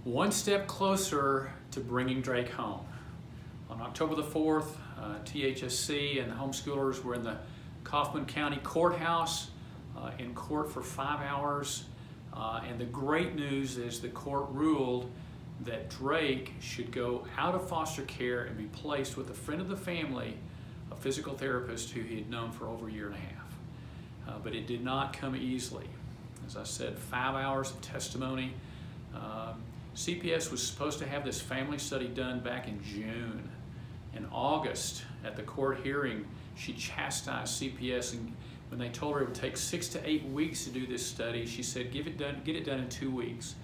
one step closer to bringing Drake home. On October the 4th, THSC and the homeschoolers were in the Kaufman County Courthouse in court for 5 hours. And the great news is the court ruled that Drake should go out of foster care and be placed with a friend of the family, a physical therapist who he had known for over a year and a half. But it did not come easily. As I said, 5 hours of testimony. CPS was supposed to have this family study done back in June. In August, at the court hearing, she chastised CPS, and when they told her it would take 6 to 8 weeks to do this study, she said, get it done in 2 weeks.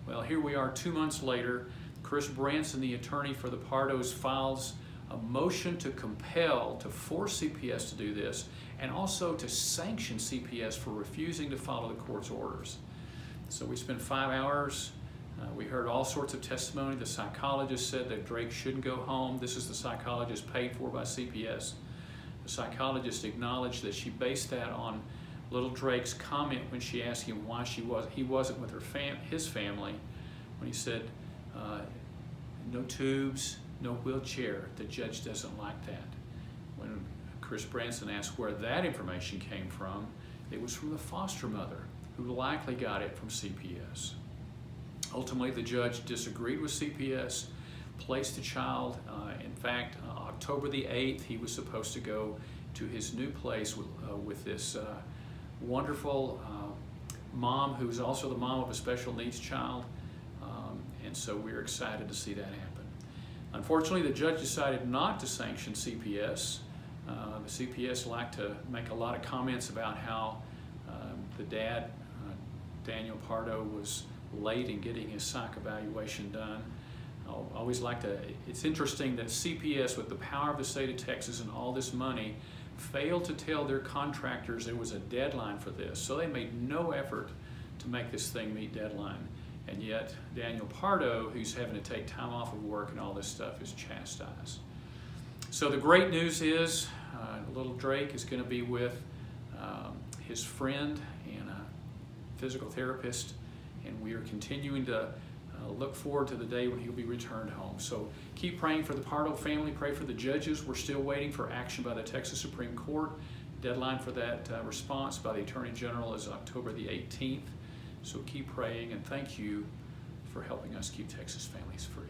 Well, here we are 2 months later. Chris Branson, the attorney for the Pardos, files a motion to compel, to force CPS to do this, and also to sanction CPS for refusing to follow the court's orders. So we spent 5 hours. We heard all sorts of testimony. The psychologist said that Drake shouldn't go home. This is the psychologist paid for by CPS. The psychologist acknowledged that she based that on little Drake's comment when she asked him why he wasn't with his family, when he said, no tubes, no wheelchair. The judge doesn't like that. When Chris Branson asked where that information came from, it was from the foster mother, who likely got it from CPS. Ultimately, the judge disagreed with CPS, placed the child. In fact, October the 8th, he was supposed to go to his new place with this wonderful mom, who's also the mom of a special needs child. And so we're excited to see that happen. Unfortunately, the judge decided not to sanction CPS. The CPS liked to make a lot of comments about how the dad, Daniel Pardo, was late in getting his psych evaluation done. I always like to, it's interesting that CPS, with the power of the state of Texas and all this money, failed to tell their contractors there was a deadline for this. So they made no effort to make this thing meet deadline. And yet Daniel Pardo, who's having to take time off of work and all this stuff, is chastised. So the great news is little Drake is going to be with his friend and a physical therapist, and we are continuing to look forward to the day when he'll be returned home. So keep praying for the Pardo family, pray for the judges. We're still waiting for action by the Texas Supreme Court. Deadline for that response by the Attorney General is October the 18th. So keep praying, and thank you for helping us keep Texas families free.